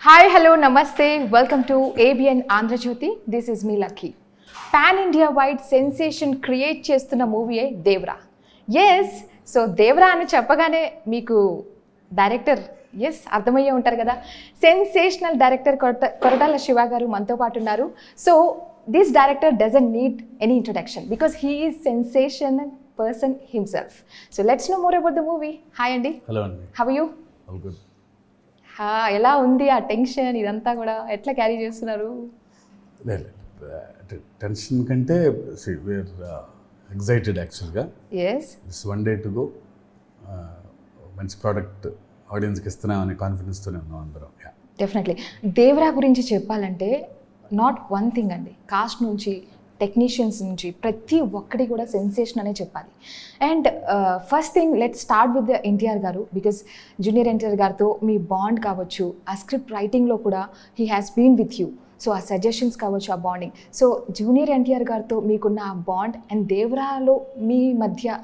Hi hello నమస్తే welcome to ABN Andhrajyothi. This is me Lucky. Pan India wide sensation create చేస్తున్న మూవీయే Devara. Yes, so Devara అని చెప్పగానే మీకు డైరెక్టర్ అర్థమయ్యే ఉంటారు కదా. సెన్సేషనల్ డైరెక్టర్ కొరటాల శివ గారు మనతో పాటు ఉన్నారు. So this director doesn't need any introduction because he is sensational person himself. So let's know more about the movie. Hi అండి. హలో అండి. How are you? All good. ఎలా ఉంది ఆ టెన్షన్ ఇదంతా కూడా ఎట్లా క్యారీ చేస్తున్నారు? టెన్షన్ కంటే వీఆర్ ఎగ్జైటెడ్ యాక్చువల్గా. It's one day to go. మంచి ప్రోడక్ట్ ఆడియన్స్కి ఇస్తున్నాం అనే కాన్ఫిడెన్స్తోనే ఉన్నాం అందరం. డెఫినెట్లీ. దేవరా గురించి చెప్పాలంటే నాట్ వన్ థింగ్ అండి, కాస్ట్ నుంచి టెక్నీషియన్స్ నుంచి ప్రతి ఒక్కటి కూడా సెన్సేషన్ అనే చెప్పాలి. And first thing let start with the NTR గారు, బికాస్ జూనియర్ ఎన్టీఆర్ గారితో మీ బాండ్ కావచ్చు, ఆ స్క్రిప్ట్ రైటింగ్లో కూడా he has been with you. So ఆ సజెషన్స్ కావచ్చు, ఆ బాండింగ్. సో జూనియర్ ఎన్టీఆర్ గారితో మీకున్న ఆ బాండ్ అండ్ దేవరాలో మీ మధ్య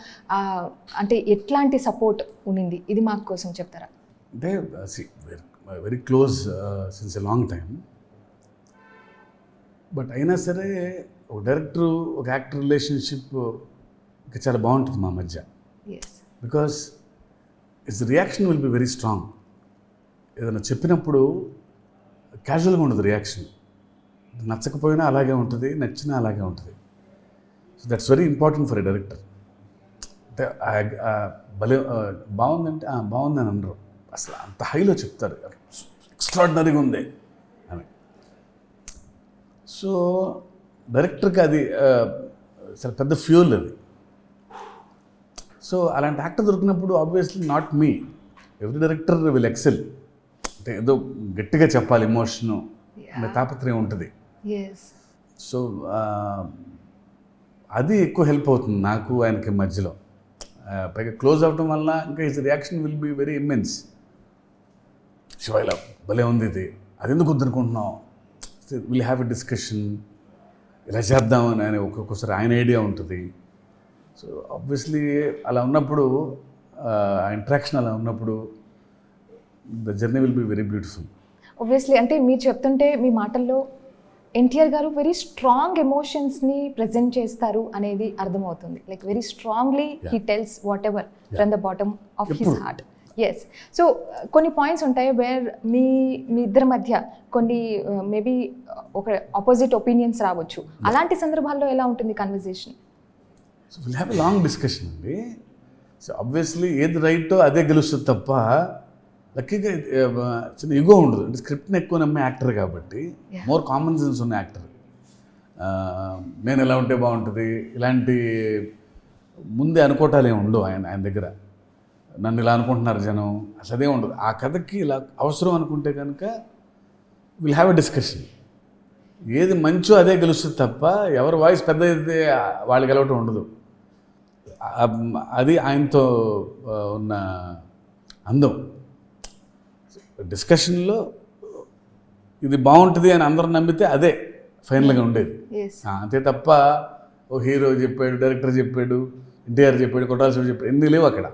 అంటే ఎట్లాంటి సపోర్ట్ ఉన్నింది, ఇది మాకు కోసం చెప్తారా? అంటే very close since a long time. But అయినా సరే ఒక డైరెక్టర్ ఒక యాక్టర్ రిలేషన్షిప్ చాలా బాగుంటుంది మా మధ్య. Because it's reaction will be very strong. ఏదైనా చెప్పినప్పుడు క్యాజువల్గా ఉండదు రియాక్షన్. నచ్చకపోయినా అలాగే ఉంటుంది, నచ్చినా అలాగే ఉంటుంది. So that's very important for a director. అంటే భలే బాగుందంటే బాగుందని అనరు, అసలు అంత హైలో చెప్తారు, ఎక్స్ట్రాడినరీగా ఉంది అని. సో డైరెక్టర్కి అది చాలా పెద్ద ఫ్యూల్ అది. సో అలాంటి యాక్టర్ దొరికినప్పుడు obviously not me, every director will excel. అంటే ఏదో గట్టిగా చెప్పాలి, ఎమోషను అనే తాపత్రయం ఉంటుంది. సో అది ఎక్కువ హెల్ప్ అవుతుంది నాకు ఆయనకి మధ్యలో. పైగా క్లోజ్ అవ్వటం వల్ల ఇంకా his reaction will be very immense. Shiva ఇలా భలే ఉంది, ఇది అది ఎందుకు వద్దనుకుంటున్నావు, విల్ హ్యావ్ ఎ డిస్కషన్, ఇలా చేద్దామని అని ఒక్కొక్కసారి ఆయన ఐడియా ఉంటుంది. సో ఆబ్వియస్లీ అలా ఉన్నప్పుడు, ఆ ఇంట్రాక్షన్ అలా ఉన్నప్పుడు the journey will be very beautiful. Obviously అంటే మీరు చెప్తుంటే మీ మాటల్లో ఎన్టీఆర్ గారు వెరీ స్ట్రాంగ్ ఎమోషన్స్ని ప్రజెంట్ చేస్తారు అనేది అర్థమవుతుంది. Like very strongly he tells whatever from the bottom of his heart. Yes. So కొన్ని పాయింట్స్ ఉంటాయి వేర్ మీ ఇద్దరి మధ్య కొన్ని మేబీ ఒక ఆపోజిట్ ఒపీనియన్స్ రావచ్చు. అలాంటి సందర్భాల్లో ఎలా ఉంటుంది conversation? So will have a long discussion అండి. సో ఆబ్వియస్లీ ఏది రైటో అదే గెలుస్తుంది తప్ప లక్కీగా చిన్న ఇగో ఉండదు. అంటే స్క్రిప్ట్ని ఎక్కువ నమ్మే యాక్టర్ కాబట్టి, మోర్ కామన్ సెన్స్ ఉన్న యాక్టర్. నేను ఎలా ఉంటే బాగుంటుంది ఇలాంటి ముందే అనుకోవటాలు ఏమి ఉండవు ఆయన దగ్గర. నన్ను ఇలా అనుకుంటున్నారు జనం, అసలు అదే ఉండదు. ఆ కథకి ఇలా అవసరం అనుకుంటే కనుక విల్ హ్యావ్ ఎ డిస్కషన్. ఏది మంచో అదే గెలుస్తుంది తప్ప ఎవరి వాయిస్ పెద్ద అయితే వాళ్ళు గెలవటం ఉండదు. అది ఆయనతో ఉన్న అందం. డిస్కషన్లో ఇది బాగుంటుంది అని అందరూ నమ్మితే అదే ఫైనల్గా ఉండేది. అంతే తప్ప ఓ హీరో చెప్పాడు, డైరెక్టర్ చెప్పాడు, ఎన్టీఆర్ చెప్పాడు, కొట్టాల శివ చెప్పాడు, ఎన్ని లేవు అక్కడ.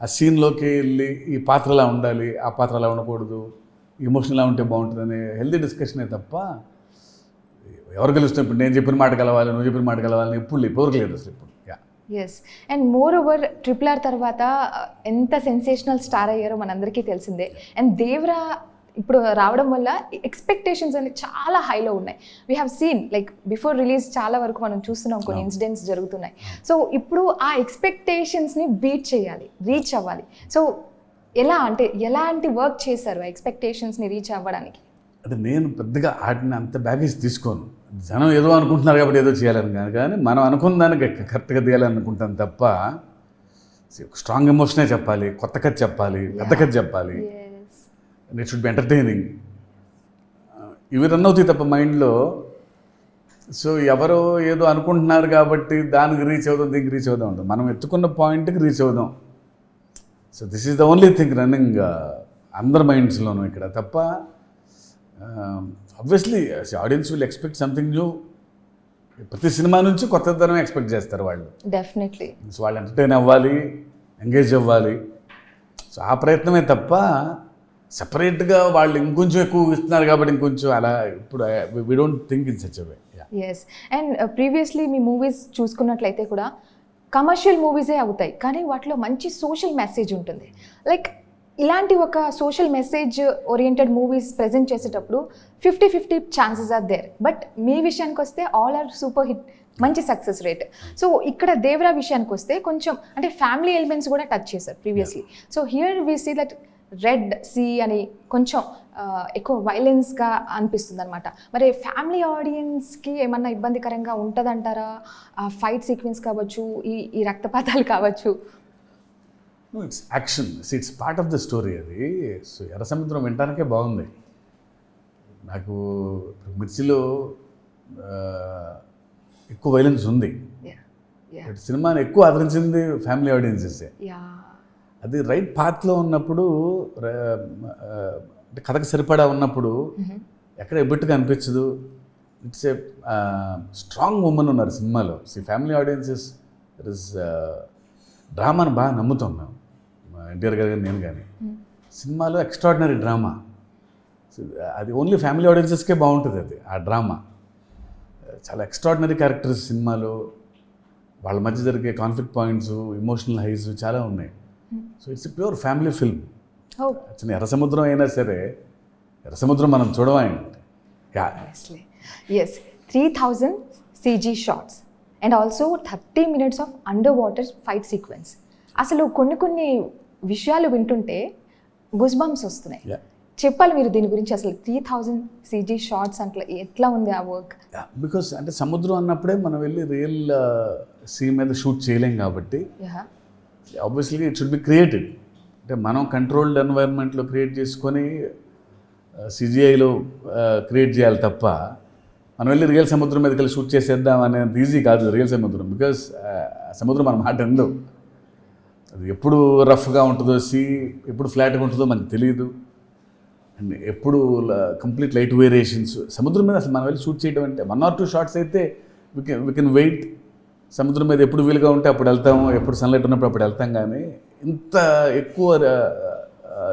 ఆ సీన్లోకి వెళ్ళి ఈ పాత్ర ఎలా ఉండాలి, ఆ పాత్ర ఎలా ఉండకూడదు, ఎమోషన్ ఎలా ఉంటే బాగుంటుంది అనే హెల్దీ డిస్కషనే తప్ప ఎవరు గెలుస్తున్నప్పుడు నేను చెప్పిన మాట కలవాలి, నువ్వు చెప్పిన మాట కలవాలని ఎప్పుడు లేదు అసలు ఇప్పుడు. Yes. And moreover RRR తర్వాత ఎంత సెన్సేషనల్ స్టార్ అయ్యారో మనందరికీ తెలిసిందే. అండ్ దేవరా ఇప్పుడు రావడం వల్ల ఎక్స్పెక్టేషన్స్ అనేవి చాలా హైలో ఉన్నాయి. We have seen like before release చాలా వరకు మనం చూస్తున్నాం, కొన్ని ఇన్సిడెంట్స్ జరుగుతున్నాయి. సో ఇప్పుడు ఆ ఎక్స్పెక్టేషన్స్ని బీట్ చేయాలి, రీచ్ అవ్వాలి. సో ఎలా అంటే ఎలాంటి వర్క్ చేశారు ఆ ఎక్స్పెక్టేషన్స్ని రీచ్ అవ్వడానికి? అంటే నేను పెద్దగా వాటిని అంత బ్యాగేజ్ తీసుకోను. జనం ఏదో అనుకుంటున్నారు కాబట్టి ఏదో చేయాలని కాదు, కానీ మనం అనుకున్న దానికి కరెక్ట్గా తీయాలనుకుంటాను తప్ప స్ట్రాంగ్ ఎమోషనే చెప్పాలి, కొత్త కథ చెప్పాలి, పెద్ద కథ చెప్పాలి, ఇట్ షుడ్ బి ఎంటర్టైనింగ్, ఇవి రన్ అవుతాయి తప్ప మైండ్లో. సో ఎవరో ఏదో అనుకుంటున్నారు కాబట్టి దానికి రీచ్ అవుదాం, దీనికి రీచ్ అవుదాం ఉంటుంది. మనం ఎత్తుకున్న పాయింట్కి రీచ్ అవుదాం. So this is the only thing running అందరి మైండ్స్లోనూ ఇక్కడ తప్ప. Obviously audience will expect something new. ప్రతి సినిమా నుంచి కొత్తదనం ఎక్స్పెక్ట్ చేస్తారు వాళ్ళు. డెఫినెట్లీ. సో వాళ్ళు ఎంటర్టైన్ అవ్వాలి, ఎంగేజ్ అవ్వాలి. సో ఆ ప్రయత్నమే తప్ప సెపరేట్గా వాళ్ళు ఇంకొంచెం ఎక్కువ ఇస్తున్నారు కాబట్టి ఇంకొంచెం అలా ఇప్పుడు we don't think in such a way. Yes. And previously మీ మూవీస్ చూసుకున్నట్లయితే కూడా కమర్షియల్ మూవీసే అవుతాయి, కానీ వాటిలో మంచి సోషల్ మెసేజ్ ఉంటుంది. లైక్ ఇలాంటి ఒక social message oriented movies present చేసేటప్పుడు 50-50 ఛాన్సెస్ ఆర్ దేర్. బట్ మీ విషయానికి వస్తే ఆల్ ఆర్ సూపర్ హిట్, మంచి సక్సెస్ రేట్. సో ఇక్కడ దేవరా విషయానికి వస్తే కొంచెం అంటే ఫ్యామిలీ ఎలిమెంట్స్ కూడా టచ్ చేశారు previously. So here we see that red sea అని కొంచెం ఎక్కువ వైలెన్స్గా అనిపిస్తుంది అనమాట. మరి ఫ్యామిలీ ఆడియన్స్కి ఏమన్నా ఇబ్బందికరంగా ఉంటుందంటారా? ఫైట్ సీక్వెన్స్ కావచ్చు, ఈ రక్తపాతాలు కావచ్చు. It's action, it's part of the story అది. సో ఎర్ర సముద్రం వినటానికే బాగుంది. నాకు మిర్చిలో ఎక్కువ వైలెన్స్ ఉంది. సినిమాని ఎక్కువ ఆదరించింది ఫ్యామిలీ ఆడియన్సెస్. అది రైట్ పాత్లో ఉన్నప్పుడు, అంటే కథకు సరిపడా ఉన్నప్పుడు ఎక్కడ ఎబ్బట్టుగా అనిపించదు. ఇట్స్ ఏ స్ట్రాంగ్ ఉమెన్ ఉన్నారు సినిమాలో. ఫ్యామిలీ ఆడియన్సెస్ దట్ ఇస్ డ్రామాని బాగా నమ్ముతాం మేము, ఎన్టీఆర్ గారు కానీ నేను కానీ. సినిమాలో ఎక్స్ట్రాడినరీ డ్రామా, అది ఓన్లీ ఫ్యామిలీ ఆడియన్సెస్కే బాగుంటుంది. అది ఆ డ్రామా చాలా ఎక్స్ట్రాడినరీ క్యారెక్టర్స్ సినిమాలో, వాళ్ళ మధ్య జరిగే కాన్ఫ్లిక్ట్ పాయింట్స్, ఎమోషనల్ హైస్ చాలా ఉన్నాయి. So it's pure family film. చిన్న ఎర్ర సముద్రం అయినా సరే, ఎర్ర సముద్రం మనం చూడవాయండి. Yes, 3000 CG shots and also 30 minutes of under water fight sequence. అసలు కొన్ని విషయాలు వింటుంటే గుస్ బంప్స్ వస్తున్నాయి. చెప్పాలి మీరు దీని గురించి. అసలు 3000 CG షాట్స్ అంటే ఎట్లా ఉంది ఆ వర్క్? బికాస్ అంటే సముద్రం అన్నప్పుడే మనం వెళ్ళి రియల్ సీ మీద షూట్ చేయలేం కాబట్టి obviously it should be created. అంటే మనం కంట్రోల్డ్ ఎన్వైరన్మెంట్లో క్రియేట్ చేసుకొని CGIలో క్రియేట్ చేయాలి తప్ప మనం వెళ్ళి రియల్ సముద్రం మీదకి వెళ్ళి షూట్ చేసేద్దాం అనేది ఈజీ కాదు రియల్ సముద్రం. బికాస్ సముద్రం మన మాట ఎందు, అది ఎప్పుడు రఫ్గా ఉంటుందో, సీ ఎప్పుడు ఫ్లాట్గా ఉంటుందో మనకు తెలియదు. అండ్ ఎప్పుడు కంప్లీట్ లైట్ వేరియేషన్స్ సముద్రం మీద అసలు మనం వెళ్ళి షూట్ చేయడం అంటే 1 or 2 షాట్స్ అయితే వి కెన్ వెయిట్. సముద్రం మీద ఎప్పుడు వీలుగా ఉంటే అప్పుడు వెళ్తాము, ఎప్పుడు సన్లైట్ ఉన్నప్పుడు అప్పుడు వెళ్తాం. కానీ ఇంత ఎక్కువ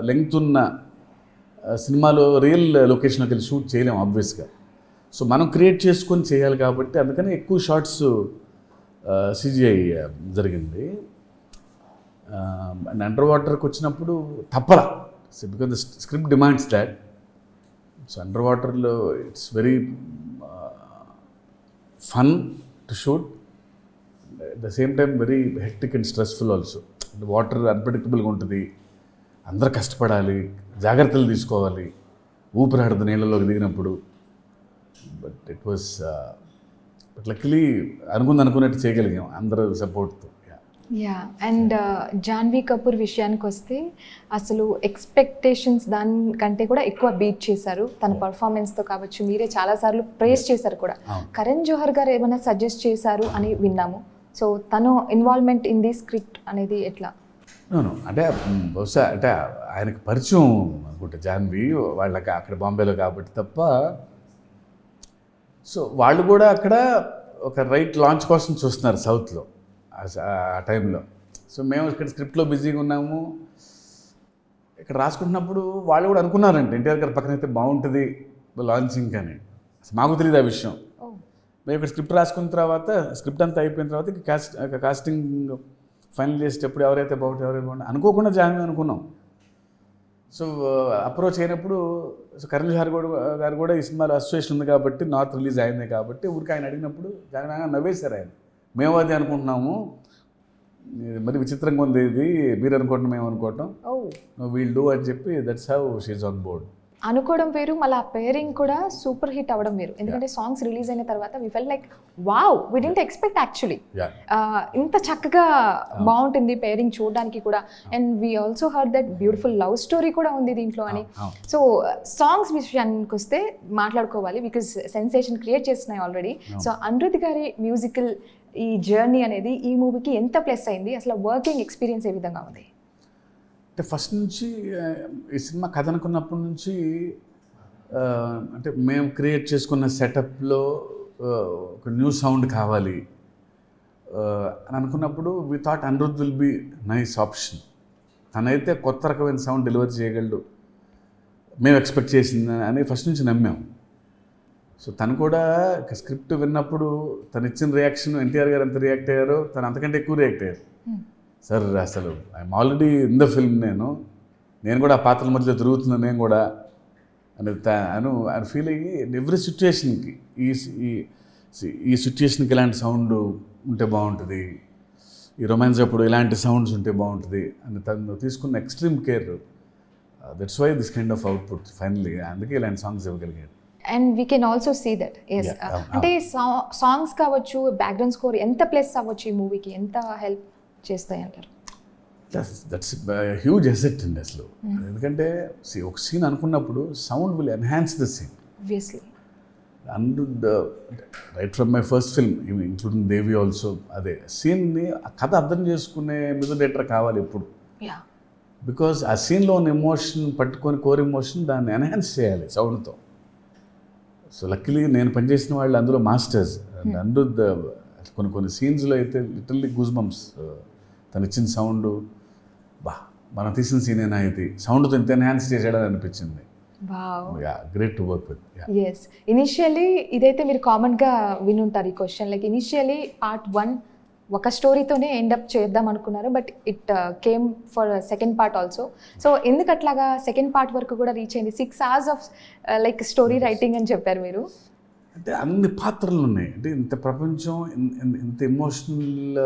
లెంగ్త్ ఉన్న సినిమాలో రియల్ లొకేషన్లోకి వెళ్ళి షూట్ చేయలేము ఆబ్వియస్గా. సో మనం క్రియేట్ చేసుకొని చేయాలి కాబట్టి అందుకని ఎక్కువ షార్ట్స్ CGI జరిగింది. అండ్ అండర్ వాటర్కి వచ్చినప్పుడు తప్పల, because the script demands that. So under వాటర్లో it's very fun to shoot, at the same time very hectic and stressful also. Water అన్ప్రెడిక్టబుల్గా ఉంటుంది, అందరూ కష్టపడాలి, జాగ్రత్తలు తీసుకోవాలి, ఊపిరాడదు నీళ్ళలోకి దిగినప్పుడు. బట్ ఇట్ వాస్ లక్కీలీ అనుకున్నట్టు చేయగలిగాం అందరూ సపోర్ట్తో. యా. అండ్ జాన్వీ కపూర్ విషయానికి వస్తే అసలు ఎక్స్పెక్టేషన్స్ దానికంటే కూడా ఎక్కువ బీట్ చేశారు తన పర్ఫార్మెన్స్తో కావచ్చు. మీరే చాలాసార్లు ప్రేస్ చేశారు కూడా. కరణ్ జోహర్ గారు ఏమైనా సజెస్ట్ చేశారు అని విన్నాము. సో తను ఇన్వాల్వ్మెంట్ ఇన్ ది స్క్రిప్ట్ అనేది ఎట్లా? అంటే బహుశా అంటే ఆయనకు పరిచయం అనుకుంటా జాన్వీ వాళ్ళకి అక్కడ బాంబేలో కాబట్టి తప్ప. సో వాళ్ళు కూడా అక్కడ ఒక రైట్ లాంచ్ కోసం చూస్తున్నారు సౌత్లో ఆ టైంలో. సో మేము ఇక్కడ స్క్రిప్ట్లో బిజీగా ఉన్నాము. ఇక్కడ రాసుకుంటున్నప్పుడు వాళ్ళు కూడా అనుకున్నారంటే ఎన్టీఆర్ గారి పక్కన అయితే బాగుంటుంది లాంచింగ్ అని. మాకు తెలియదు ఆ విషయం. మేము ఇక్కడ స్క్రిప్ట్ రాసుకున్న తర్వాత, స్క్రిప్ట్ అంతా అయిపోయిన తర్వాత కాస్టింగ్ ఫైనల్ చేసేటప్పుడు ఎవరైతే బాగుంటుంది అనుకోకుండా జాయిన్ అనుకున్నాం. సో అప్రోచ్ అయినప్పుడు కరణ్ జోహర్ గారు కూడా ఈ సినిమాలో అసోసియేషన్ ఉంది కాబట్టి, నార్త్ రిలీజ్ అయింది కాబట్టి ఊరికి ఆయన అడిగినప్పుడు జాయిన్ నవ్వేశారు ఆయన. మేము అది అనుకుంటున్నాము, మరి విచిత్రంగా ఉంది ఇది, మీరు అనుకుంటున్నాం మేము అనుకోవటం, వీల్ డూ అని చెప్పి that's how she on board. అనుకోవడం వేరు, మళ్ళీ ఆ పేరింగ్ కూడా సూపర్ హిట్ అవ్వడం వేరు. ఎందుకంటే సాంగ్స్ రిలీజ్ అయిన తర్వాత we felt like wow, we didn't expect actually ఇంత చక్కగా బాగుంటుంది పేరింగ్ చూడడానికి కూడా. And we also heard that beautiful love story కూడా ఉంది దీంట్లో అని. సో సాంగ్స్ విషయానికి వస్తే మాట్లాడుకోవాలి, బికాజ్ సెన్సేషన్ క్రియేట్ చేస్తున్నాయి ఆల్రెడీ. సో అనిరుద్ధ్ గారి మ్యూజికల్ ఈ జర్నీ అనేది ఈ మూవీకి ఎంత ప్లస్ అయింది? అసలు వర్కింగ్ ఎక్స్పీరియన్స్ ఏ విధంగా ఉంది? అంటే ఫస్ట్ నుంచి ఈ సినిమా కథ అనుకున్నప్పటి నుంచి అంటే మేము క్రియేట్ చేసుకున్న సెటప్లో ఒక న్యూ సౌండ్ కావాలి అని అనుకున్నప్పుడు we thought Anirudh will be nice option. తనైతే కొత్త రకమైన సౌండ్ డెలివరీ చేయగలడు మేము ఎక్స్పెక్ట్ చేసింది అని ఫస్ట్ నుంచి నమ్మాం. సో తను కూడా స్క్రిప్ట్ విన్నప్పుడు తను ఇచ్చిన రియాక్షన్ ఎన్టీఆర్ గారు ఎంత రియాక్ట్ అయ్యారో తను అంతకంటే ఎక్కువ రియాక్ట్ అయ్యారు. సార్ అసలు I'm already in the film, నేను కూడా ఆ పాత్రల మధ్యలో తిరుగుతున్నాను నేను కూడా అని ఆయన ఫీల్ అయ్యి ఎవ్రీ సిచ్యుయేషన్కి ఈ సిచ్యుయేషన్కి ఇలాంటి సౌండ్ ఉంటే బాగుంటుంది, ఈ రొమాన్స్ అప్పుడు ఇలాంటి సౌండ్స్ ఉంటే బాగుంటుంది అని తను తీసుకున్న extreme care. That's why this kind of output finally, అందుకే ఇలాంటి సాంగ్స్ ఇవ్వగలిగాడు. And we can also see that yes, అంటే సాంగ్స్ కావచ్చు, బ్యాక్గ్రౌండ్ స్కోర్ ఎంత ప్లస్ అవ్వచ్చు ఈ మూవీకి, ఎంత హెల్ప్ చేస్తాయి అంటారు? దట్స్ హ్యూజ్ ఎసెట్ అండి అసలు. ఎందుకంటే ఒక సీన్ అనుకున్నప్పుడు sound will enhance the scene obviously. And right from my first film including Devi also, అదే సీన్ని ఆ కథ అర్థం చేసుకునే మ్యూజిక్ డైరెక్టర్ కావాలి ఎప్పుడు. బికాజ్ ఆ సీన్లో ఉన్న ఎమోషన్ పట్టుకొని కోర్ ఎమోషన్ దాన్ని ఎన్హాన్స్ చేయాలి సౌండ్తో. సో లక్కీలీ నేను పనిచేసిన వాళ్ళు అందులో మాస్టర్స్. అండ్ అనిరుద్ధ్ కొన్ని సీన్స్లో అయితే లిటరల్లీ గూస్ బంప్స్. తను ఇచ్చిన సౌండ్ మనం తీసిన సీనేనా ఇది, సౌండ్తో ఇంత ఎన్హాన్స్ చేసాడని అనిపించింది. Great to work with. Yes, initially ఇదైతే మీరు కామన్గా వినుంటారు ఈ క్వశ్చన్, లైక్ ఇనిషియలీ పార్ట్ 1 ఒక స్టోరీతోనే ఎండప్ చేద్దాం అనుకున్నారు, but it came for second part also. So ఎందుకు అట్లాగా సెకండ్ పార్ట్ వరకు కూడా రీచ్ అయింది? 6 hours of like story writing అని చెప్పారు మీరు. అంటే అన్ని పాత్రలు ఉన్నాయి, అంటే ఇంత ప్రపంచం, ఇంత ఎమోషనల్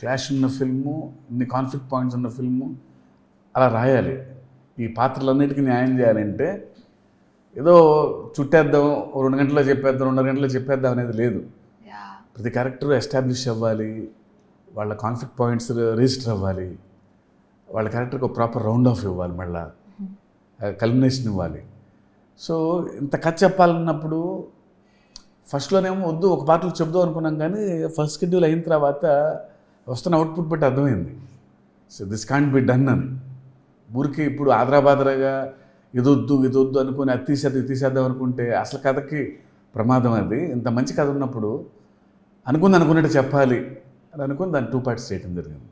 క్లాష్ ఉన్న ఫిల్ము, ఇన్ని కాన్ఫ్లిక్ట్ పాయింట్స్ ఉన్న ఫిల్ము అలా రాయాలి. ఈ పాత్రలన్నిటికీ న్యాయం చేయాలంటే ఏదో చుట్టేద్దాం, 2 గంటల్లో చెప్పేద్దాం, 2.5 గంటల్లో చెప్పేద్దాం అనేది లేదు. ప్రతి క్యారెక్టర్ ఎస్టాబ్లిష్ అవ్వాలి, వాళ్ళ కాన్ఫ్లిక్ట్ పాయింట్స్ రిజిస్టర్ అవ్వాలి, వాళ్ళ క్యారెక్టర్కి ఒక ప్రాపర్ రౌండ్ ఆఫ్ ఇవ్వాలి, మళ్ళీ కల్మినేషన్ ఇవ్వాలి. సో ఇంత కథ చెప్పాలన్నప్పుడు ఫస్ట్లోనేమో వద్దు ఒక పాటలు చెప్దాం అనుకున్నాం, కానీ ఫస్ట్ షెడ్యూల్ అయిన తర్వాత వస్తున్న అవుట్పుట్ బట్టి అర్థమైంది so this can't be done అని. ఊరికి ఇప్పుడు ఆదరాబాదరాగా ఇదొద్దు అనుకుని అది తీసేద్దాం అనుకుంటే అసలు కథకి ప్రమాదం. అది ఇంత మంచి కథ ఉన్నప్పుడు అనుకున్నట్టు చెప్పాలి అని అనుకుని దాన్ని 2 parts చేయడం జరిగింది.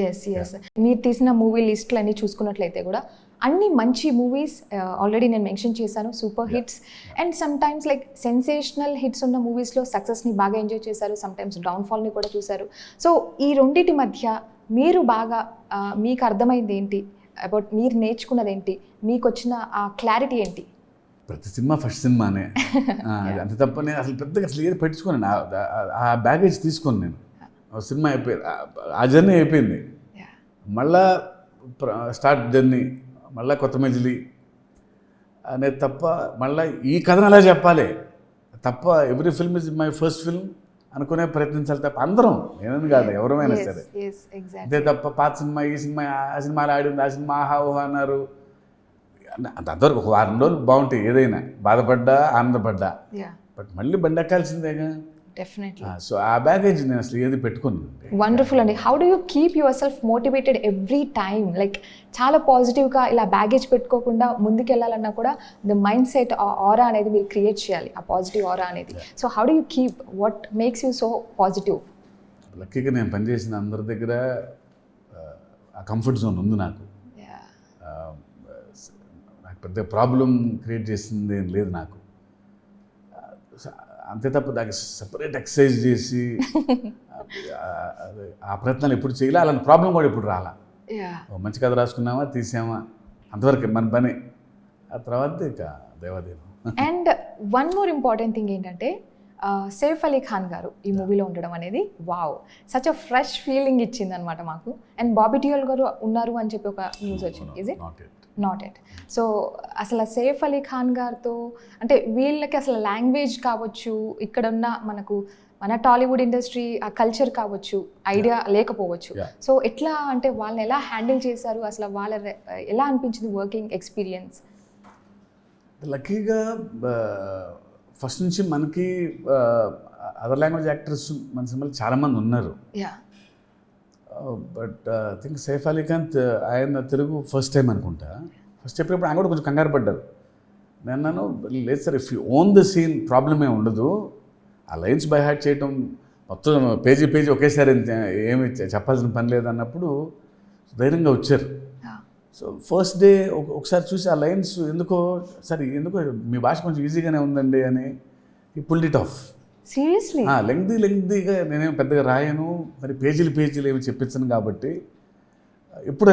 ఎస్, మీరు తీసిన మూవీ లిస్టులు అన్నీ చూసుకున్నట్లయితే కూడా అన్ని మంచి మూవీస్ ఆల్రెడీ నేను మెన్షన్ చేశాను, super hits. And some times like sensational hits ఉన్న మూవీస్లో సక్సెస్ని బాగా ఎంజాయ్ చేశారు, సమ్ టైమ్స్ డౌన్ఫాల్ని కూడా చూశారు. సో ఈ రెండింటి మధ్య మీరు బాగా మీకు అర్థమైంది ఏంటి, అబౌట్ మీరు నేర్చుకున్నది ఏంటి, మీకు వచ్చిన ఆ క్లారిటీ ఏంటి? ప్రతి సినిమా ఫస్ట్ సినిమానే, అంతే తప్ప నేను అసలు పెద్దగా అసలు ఏది పెట్టుకున్నాను, ఆ బ్యాగేజ్ తీసుకొని నేను సినిమా అయిపోయింది, ఆ జర్నీ అయిపోయింది, మళ్ళా స్టార్ట్ జర్నీ, మళ్ళీ కొత్త మజిలీ అనేది తప్ప మళ్ళీ ఈ కథను అలా చెప్పాలి తప్ప every film is my first film అనుకునే ప్రయత్నించాలి తప్ప అందరం, నేనని కాదు ఎవరైనా సరే. అంతే తప్ప పాత సినిమా, ఈ సినిమా, ఆ సినిమాలో ఆడింది, ఆ సినిమా ఆహా ఊహా అన్నారు, అంతవరకు ఒక 1 రోజులు బాగుంటాయి, ఏదైనా బాధపడ్డా ఆనందపడ్డా, బట్ మళ్ళీ బండి ఎక్కాల్సిందేగా. డెఫినెట్లీ. సో ఆ బ్యాగేజ్ నేను అసలు ఏది పెట్టుకున్నాను. వండర్ఫుల్ అండి. How do you keep your self motivated every time? Like చాలా పాజిటివ్గా ఇలా బ్యాగేజ్ పెట్టుకోకుండా ముందుకు వెళ్ళాలన్నా కూడా ద మైండ్ సెట్ ఆరా అనేది మీరు క్రియేట్ చేయాలి, ఆ పాజిటివ్ ఆరా అనేది. So how do you keep, what makes you so positive? లక్కీగా నేను పనిచేసిన అందరి దగ్గర ఆ కంఫర్ట్ జోన్ ఉంది నాకు. నాకు పెద్ద ప్రాబ్లం క్రియేట్ చేసింది ఏం లేదు నాకు. అంతే తప్ప దానికి సపరేట్ ఎక్సర్సైజ్ చేసి ఆ ప్రయత్నాలు ఎప్పుడు చేయాలి, అలాంటి ప్రాబ్లం కూడా ఎప్పుడు రాలా. మంచి కథ రాసుకున్నామా, తీసామా, అంతవరకు మన పని, ఆ తర్వాత ఇక దేవాదేవం. And one more important thing ఏంటంటే సైఫ్ అలీ ఖాన్ గారు ఈ మూవీలో ఉండడం అనేది wow, such a fresh feeling ఇచ్చింది అనమాట మాకు. అండ్ బాబీ డియోల్ గారు ఉన్నారు అని చెప్పి ఒక న్యూస్ వచ్చింది, is it? Not at. So అసలు సైఫ్ అలీ ఖాన్ గారితో అంటే వీళ్ళకి అసలు లాంగ్వేజ్ కావచ్చు, ఇక్కడున్న మన టాలీవుడ్ ఇండస్ట్రీ ఆ కల్చర్ కావచ్చు ఐడియా లేకపోవచ్చు. సో ఎట్లా అంటే వాళ్ళని ఎలా హ్యాండిల్ చేశారు, అసలు వాళ్ళ ఎలా అనిపించింది వర్కింగ్ ఎక్స్పీరియన్స్? లక్కీగా ఫస్ట్ నుంచి మనకి అదర్ లాంగ్వేజ్ యాక్టర్స్ మన సినిమాలు చాలామంది ఉన్నారు. But I think Saif Ali Khan ఆయన తెలుగు ఫస్ట్ టైం అనుకుంటా. ఫస్ట్ చెప్పినప్పుడు ఆయన కూడా కొంచెం కంగారు పడ్డారు. నేను అన్నాను, లేదు sir, if you own the scene ప్రాబ్లమే ఉండదు, ఆ లైన్స్ బై హార్ట్ చేయటం మొత్తం పేజీ ఒకేసారి ఏమి చెప్పాల్సిన పని లేదు అన్నప్పుడు ధైర్యంగా వచ్చారు. సో ఫస్ట్ డే ఒకసారి చూసి ఆ లైన్స్ ఎందుకో మీ భాష కొంచెం ఈజీగానే ఉందండి అని ఈ పుల్డ్ ఇట్ ఆఫ్. సీరియస్లీ? లెంగ్దీగా నేనేం పెద్దగా రాయను, మరి పేజీలు ఏమి చెప్పించను కాబట్టి ఎప్పుడు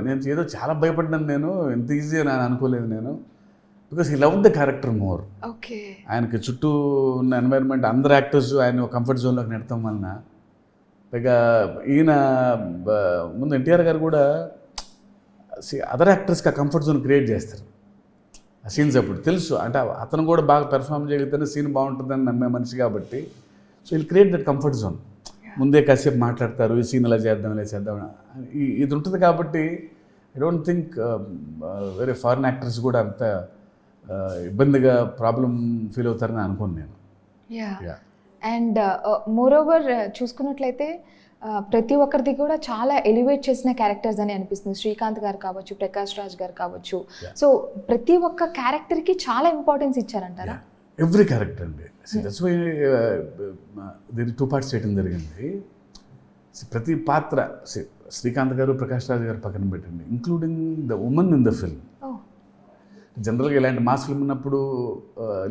నేను ఏదో చాలా భయపడ్డాను, నేను ఎంత ఈజీ అని అనుకోలేదు నేను. Because he love the character more. Okay. ఆయనకి చుట్టూ ఉన్న ఎన్వైర్న్మెంట్ అందరు యాక్టర్స్ ఆయన కంఫర్ట్ జోన్లోకి నెడతాం వలన, పైగా ఈయన ముందు ఎన్టీఆర్ గారు కూడా అదర్ యాక్టర్స్కి ఆ కంఫర్ట్ జోన్ క్రియేట్ చేస్తారు ఆ సీన్స్. అప్పుడు తెలుసు అంటే అతను కూడా బాగా పెర్ఫామ్ చేయగలిగితేనే సీన్ బాగుంటుందని నమ్మే మనిషి కాబట్టి, so will create that comfort zone. ముందే కాసేపు మాట్లాడతారు, ఈ సీన్ ఇలా చేద్దాం ఇది ఉంటుంది కాబట్టి ఐ డోంట్ థింక్ వేరే ఫారిన్ యాక్టర్స్ కూడా అంత ఇబ్బందిగా ప్రాబ్లం ఫీల్ అవుతారని అనుకోను నేను. యా. అండ్ మోర్ ఓవర్ చూసుకున్నట్లయితే ప్రతి ఒక్కరిది కూడా చాలా ఎలివేట్ చేసిన క్యారెక్టర్స్ అని అనిపిస్తుంది. శ్రీకాంత్ గారు కావచ్చు, ప్రకాష్ రాజ్ గారు కావచ్చు. సో ప్రతి ఒక్క క్యారెక్టర్కి చాలా ఇంపార్టెన్స్ ఇచ్చారంటారా? ఎవ్రీ క్యారెక్టర్ అండి. దట్స్ వై దీన్ని 2 parts చేయడం జరిగింది. ప్రతి పాత్ర శ్రీకాంత్ గారు, ప్రకాష్ రాజ్ గారు పక్కన పెట్టండి, including the women in the film. జనరల్గా ఇలాంటి మాస్ ఫిల్మ్ ఉన్నప్పుడు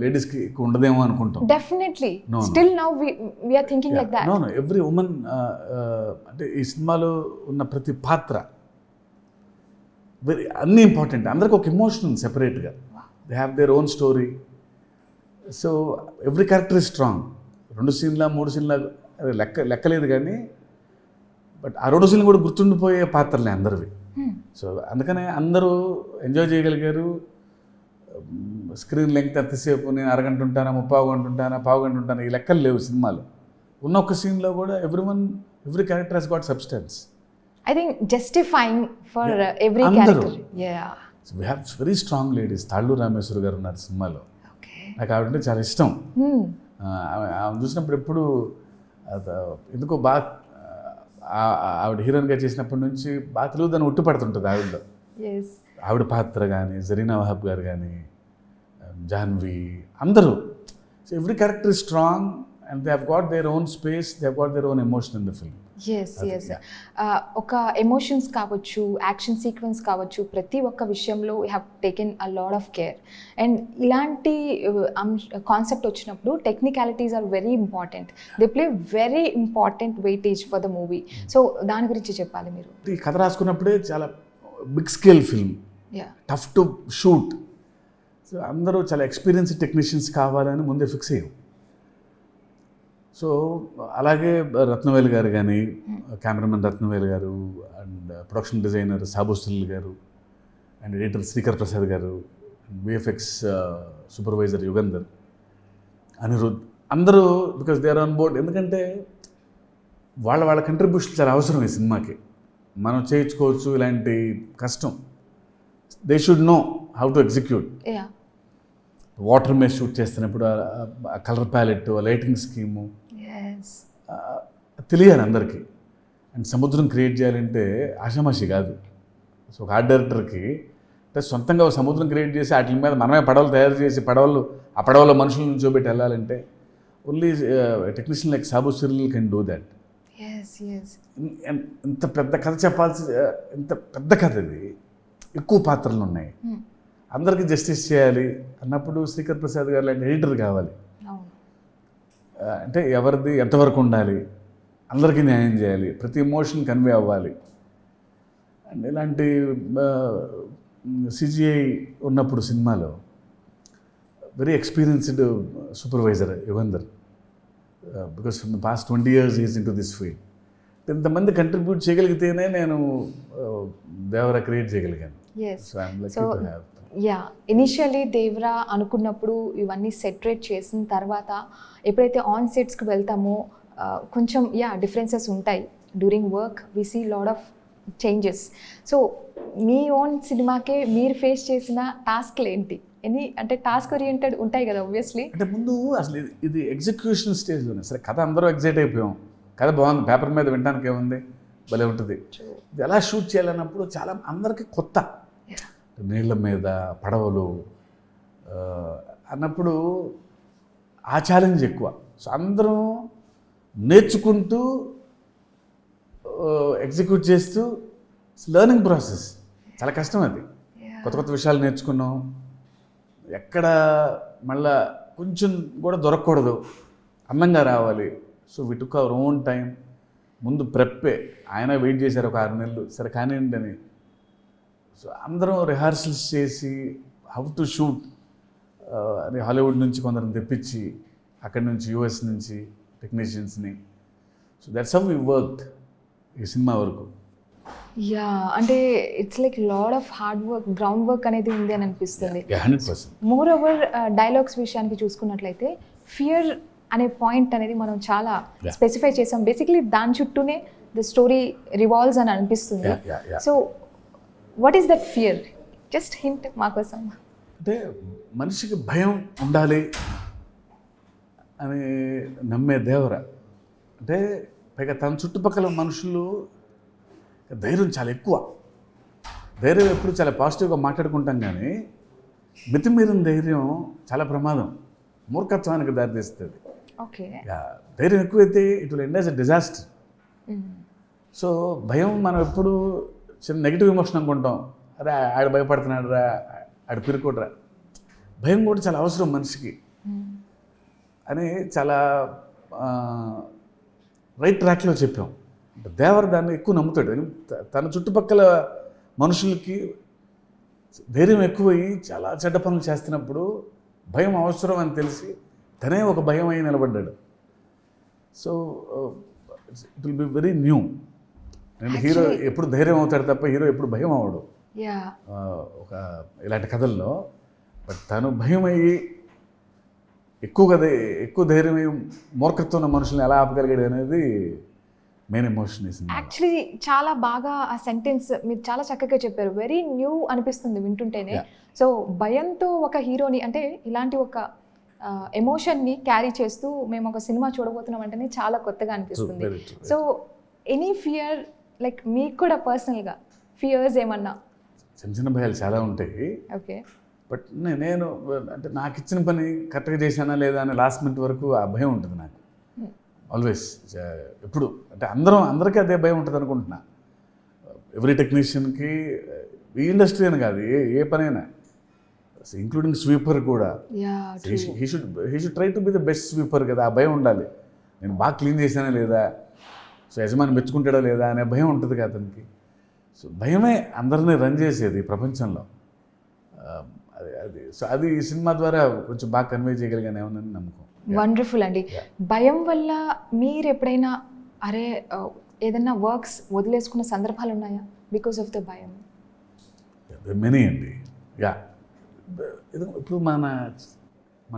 లేడీస్కి ఎక్కువ ఉండదేమో అనుకుంటాం. Definitely. Still now we are thinking like that. No every women, అంటే ఈ సినిమాలో ఉన్న ప్రతి పాత్ర అన్నీ ఇంపార్టెంట్. అందరికి ఒక ఎమోషన్ ఉంది సెపరేట్గా. They have their own story. So every character is strong. 2 సీన్ల 3 సీన్ల అది లెక్కలేదు కానీ, బట్ ఆ 2 సీన్లు కూడా గుర్తుండిపోయే పాత్రలే అందరివి. సో అందుకనే అందరూ ఎంజాయ్ చేయగలిగారు. స్క్రీన్ లెంగ్త్ ఎంతసేపు, నేను అరగంట ఉంటానా, 30 గంట ఉంటానా, పావు గంట ఉంటానా, ఈ లెక్కలు లేవు సినిమాలు. ఉన్న ఒక్క సీన్లో కూడా every character he's got substance. I think justifying for every character. Yeah. So we have very strong ladies. Talluri Rameshwari గారు ఉన్నారు సినిమాలో. నాకు ఆవిడంటే చాలా ఇష్టం. ఆమె చూసినప్పుడు ఎప్పుడు ఎందుకో బాగా ఆవిడ హీరోయిన్గా చేసినప్పటి నుంచి బాగా తెలుగుదని ఉట్టి పడుతుంటుంది ఆవిడలో. ఆవిడ పాత్ర కానీ, జరీనా వహాబ్ గారు కానీ, జాహ్నవి, అందరూ. So every character is strong and they have got their own space, they have got their own emotion in the film. Yes. ఒక ఎమోషన్స్ కావచ్చు, యాక్షన్ సీక్వెన్స్ కావచ్చు, ప్రతి ఒక్క విషయంలో we have taken a lot of care. And ఇలాంటి concept వచ్చినప్పుడు technicalities are very important. They play very important weightage for the movie. So దాని గురించి చెప్పాలి మీరు. ఈ కథ రాసుకున్నప్పుడే చాలా big scale film, tough to shoot. So అందరూ చాలా ఎక్స్పీరియన్స్ టెక్నీషియన్స్ కావాలని ముందే ఫిక్స్ అయ్యాం. సో అలాగే రత్నవేలు గారు కానీ, cameraman Rathnavelu garu, and production designer Sabu Sunil garu, and editor Sreekar Prasad garu, and VFX supervisor Yugandhar, Anirudh, అందరూ because they are on board. ఎందుకంటే వాళ్ళ కంట్రిబ్యూషన్ చాలా అవసరం ఈ సినిమాకి. మనం చేయించుకోవచ్చు, ఇలాంటి కష్టం. They should know how to execute. Water మీద షూట్ చేస్తున్నప్పుడు ఆ కలర్ ప్యాలెట్, లైటింగ్ స్కీము తెలియాలి అందరికీ. అండ్ సముద్రం క్రియేట్ చేయాలంటే ఆషామాషి కాదు. సో ఒక ఆర్ట్ డైరెక్టర్కి అంటే సొంతంగా ఒక సముద్రం క్రియేట్ చేసి వాటి మీద మనమే పడవలు తయారు చేసి ఆ పడవలో మనుషులను నుంచోబెట్టి వెళ్ళాలంటే only technician like Sabu Sunil can do that. ఇంత పెద్ద కథ ఇంత పెద్ద కథ, ఇది ఎక్కువ పాత్రలు ఉన్నాయి, అందరికీ జస్టిస్ చేయాలి అన్నప్పుడు శ్రీకర్ ప్రసాద్ గారు లాంటి ఎడిటర్ కావాలి. అంటే ఎవరిది ఎంతవరకు ఉండాలి, అందరికీ న్యాయం చేయాలి, ప్రతి ఎమోషన్ కన్వే అవ్వాలి. అండ్ ఇలాంటి సిజిఐ ఉన్నప్పుడు సినిమాలో very experienced supervisor Yugandhar, because from the past 20 years is in to this field. ఇంతమంది కంట్రిబ్యూట్ చేయగలిగితేనే నేను దేవరా క్రియేట్ చేయగలిగాను. So I'm lucky to have. Initially Devara అనుకున్నప్పుడు ఇవన్నీ సెటరేట్ చేసిన తర్వాత ఎప్పుడైతే ఆన్ సెట్స్కి వెళ్తామో కొంచెం డిఫరెన్సెస్ ఉంటాయి. During work we see lot of changes. So మీ ఓన్ సినిమాకే మీరు ఫేస్ చేసిన టాస్క్లు ఏంటి? అంటే టాస్క్ ఓరియంటెడ్ ఉంటాయి కదా ఆబ్వియస్లీ. అంటే ముందు అసలు ఇది ఎగ్జిక్యూషన్ స్టేజ్లోనే సరే కథ అందరూ ఎగ్జైట్ అయిపోయాం, కథ బాగుంది, పేపర్ మీద వినడానికి ఏముంది, భలే ఉంటుంది. ఇది ఎలా షూట్ చేయాలన్నప్పుడు చాలా అందరికీ కొత్త, నీళ్ళ మీద పడవలు అన్నప్పుడు ఆ ఛాలెంజ్ ఎక్కువ. సో అందరం నేర్చుకుంటూ ఎగ్జిక్యూట్ చేస్తూ లెర్నింగ్ ప్రాసెస్ చాలా కష్టం అది. కొత్త కొత్త విషయాలు నేర్చుకున్నాం. ఎక్కడ మళ్ళా కొంచెం కూడా దొరకకూడదు, అందంగా రావాలి. So we took our own time. ముందు ప్రెప్పే, ఆయన వెయిట్ చేశారు ఒక 6 నెలలు, సరే కానివ్వండి అని. సో అందరం రిహార్సల్స్ చేసి హౌ టు షూట్ అని హాలీవుడ్ నుంచి కొందరిని తెప్పించి, అక్కడి నుంచి యూఎస్ నుంచి టెక్నీషియన్స్ని. So that's how we worked ఈ సినిమా వరకు. యా, అంటే it's like lot of hard work, ground work అనేది ఉంది అని అనిపిస్తుంది. 100%. మోర్ ఓవర్ డైలాగ్స్ విషయానికి చూసుకున్నట్లయితే ఫియర్ అనే పాయింట్ అనేది మనం చాలా స్పెసిఫై చేసాం. బేసిక్లీ దాని చుట్టూనే ద స్టోరీ రివాల్వ్స్ అని అనిపిస్తుంది. So what is that fear? Just hint మా కోసం. అంటే మనిషికి భయం ఉండాలి అని నమ్మే దేవర. అంటే పైగా తన చుట్టుపక్కల మనుషులు ధైర్యం చాలా ఎక్కువ. ధైర్యం ఎప్పుడు చాలా పాజిటివ్గా మాట్లాడుకుంటాం, కానీ మితిమీరిన ధైర్యం చాలా ప్రమాదం, మూర్ఖత్వానికి దారితీస్తుంది. ఓకే. ధైర్యం ఎక్కువైతే it will end as a disaster. So భయం మనం ఎప్పుడు చిన్న నెగిటివ్ ఎమోషన్ అనుకుంటాం. అరే ఆడ భయపడుతున్నాడు రా, ఆడ పిరుకోడ్రా. భయం కూడా చాలా అవసరం మనిషికి అని చాలా రైట్ ట్రాక్లో చెప్పాం. దేవర దాన్ని ఎక్కువ నమ్ముతాడు. తన చుట్టుపక్కల మనుషులకి ధైర్యం ఎక్కువయ్యి చాలా చెడ్డ పనులు చేస్తున్నప్పుడు భయం అవసరం అని తెలిసి తనే ఒక భయం అయి నిలబడ్డాడు. So it will be very new. And hero ఎప్పుడు ధైర్యం అవుతాడు తప్ప హీరో ఎప్పుడు భయం అవ్వడు ఒక ఇలాంటి కథల్లో. బట్ తను భయం అయ్యి ఎక్కువ ధైర్యం అయ్యి మూర్ఖత్వం ఉన్న మనుషుల్ని ఎలా ఆపగలిగాడు అనేది మెయిన్ ఎమోషన్. యాక్చువల్లీ చాలా బాగా ఆ సెంటెన్స్ మీరు చాలా చక్కగా చెప్పారు. వెరీ న్యూ అనిపిస్తుంది వింటుంటేనే. సో భయంతో ఒక హీరోని, అంటే ఇలాంటి ఒక ఎమోషన్ని క్యారీ చేస్తూ మేము ఒక సినిమా చూడబోతున్నాం అంటేనే చాలా కొత్తగా అనిపిస్తుంది. సో ఎనీ ఫియర్, లైక్ మీకు కూడా పర్సనల్గా ఫియర్స్ ఏమన్నా? చిన్న చిన్న భయాలు చాలా ఉంటాయి. ఓకే. బట్ నేను అంటే నాకు ఇచ్చిన పని కరెక్ట్గా చేశానా లేదా అని లాస్ట్ మినిట్ వరకు ఆ భయం ఉంటుంది నాకు ఆల్వేస్. ఎప్పుడు అంటే అందరికీ అదే భయం ఉంటుంది అనుకుంటున్నా. ఎవ్రీ టెక్నీషియన్కి, ఈ ఇండస్ట్రీ అని కాదు, ఏ పనైనా, ఇంక్లూడింగ్ స్వీపర్ కూడా. He should try to be the best sweeper కదా. ఆ భయం ఉండాలి. నేను బాగా క్లీన్ చేశానా లేదా, సో యజమాని మెచ్చుకుంటాడా లేదా అనే భయం ఉంటుంది కదా అతనికి. సో భయమే అందరినీ రన్ చేసేది ఈ ప్రపంచంలో. సో అది ఈ సినిమా ద్వారా కొంచెం బాగా కన్వే చేయగలిగానేమోనని నమ్మకం. వండర్ఫుల్ అండి. భయం వల్ల మీరు ఎప్పుడైనా అరే ఏదైనా వర్క్స్ వదిలేసుకున్న సందర్భాలు ఉన్నాయా బికాస్ ఆఫ్ ద భయం? మెనీ అండి. ఇప్పుడు మన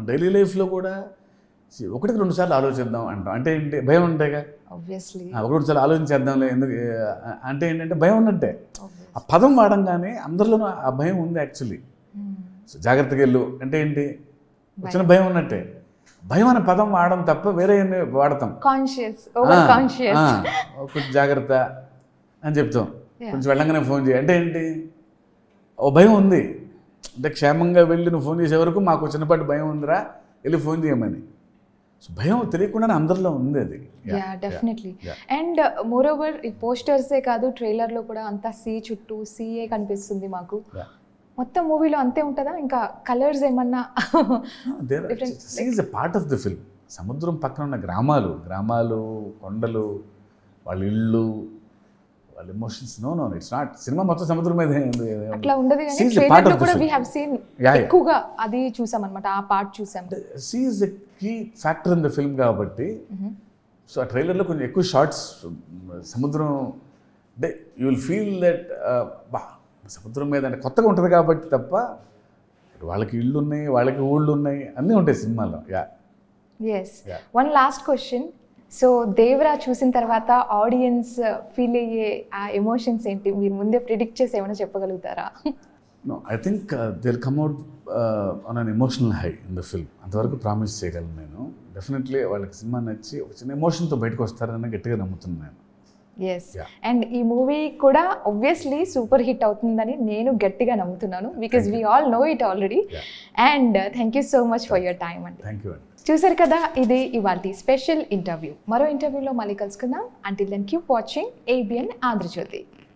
డైలీ లైఫ్లో కూడా 1-2 సార్లు ఆలోచిద్దాం అంటాం. అంటే ఏంటి? భయం ఉంటాయిగా. ఆబ్వియస్లీ 1-2 సార్లు ఆలోచించేద్దాంలే ఎందుకు అంటే ఏంటంటే భయం ఉన్నట్టే. ఆ పదం వాడంగానే అందరిలోనూ ఆ భయం ఉంది యాక్చువల్లీ. సో జాగ్రత్తగా వెళ్ళు అంటే ఏంటి? వచ్చిన భయం ఉన్నట్టే. భయం అనే పదం వాడడం తప్ప వేరే వాడతాం. Conscious, over conscious. కొంచెం జాగ్రత్త అని చెప్తాం. కొంచెం వెళ్ళంగానే ఫోన్ చేయి అంటే ఏంటి? ఓ భయం ఉంది అంటే క్షేమంగా వెళ్ళి నువ్వు ఫోన్ చేసే వరకు మాకు చిన్నపాటి భయం ఉందిరా, వెళ్ళి ఫోన్ చేయమని. సో భయం తెలియకుండానే అందరిలో ఉంది అది. డెఫినెట్లీ. అండ్ మోర్ ఓవర్ ఈ పోస్టర్సే కాదు, ట్రైలర్లో కూడా అంతా చుట్టూ సీఏ కనిపిస్తుంది మాకు. మొత్తం మూవీలో అంతే ఉంటుందా? ఇంకా కలర్స్ ఏమన్నా? Sea is a part of the film. సముద్రం పక్కన ఉన్న గ్రామాలు, కొండలు, వాళ్ళ ఇళ్ళు, వాళ్ళ ఎమోషన్స్. No it's not. సినిమా మొత్తం సముద్రం మీద అట్లా ఉండదు, కానీ ట్రైలర్లో కూడా వి హావ్ సీన్ ఎక్కువగా అది చూసాం అన్నమాట. ఆ పార్ట్ చూసాం. Sea is a key factor in the film కాబట్టి. సో ఆ ట్రైలర్లో కొంచెం ఎక్కువ షార్ట్స్ సముద్రం అంటే యూ విల్ ఫీల్ దట్ సముద్రం మీద అంటే కొత్తగా ఉంటుంది కాబట్టి తప్ప వాళ్ళకి ఇళ్ళు ఉన్నాయి, వాళ్ళకి ఊళ్ళు ఉన్నాయి, అన్నీ ఉంటాయి సినిమాలో. Yes. One last question. So Devara చూసిన తర్వాత ఆడియన్స్ ఫీల్ అయ్యే ఆ ఎమోషన్స్ ఏంటి? మీరు ముందే ప్రిడిక్ట్ చేసి ఏమైనా చెప్పగలుగుతారా? No, I think they will come out on an emotional high in the film. అంతవరకు ప్రామిస్ చేయగలను నేను. డెఫినెట్లీ వాళ్ళకి సినిమా నచ్చి ఒక చిన్న ఎమోషన్తో బయటకు వస్తారని గట్టిగా నమ్ముతున్నాను. ఎస్. అండ్ ఈ మూవీ కూడా ఆబ్వియస్లీ సూపర్ హిట్ అవుతుందని నేను గట్టిగా నమ్ముతున్నాను, because we all know it already. And thank you so much for your time అండి. థ్యాంక్ యూ అండి. చూసారు కదా, ఇది ఇవాల్టి స్పెషల్ ఇంటర్వ్యూ. మరో ఇంటర్వ్యూలో మళ్ళీ కలుసుకుందాం. Until then keep watching ABN Andhra Jyothi.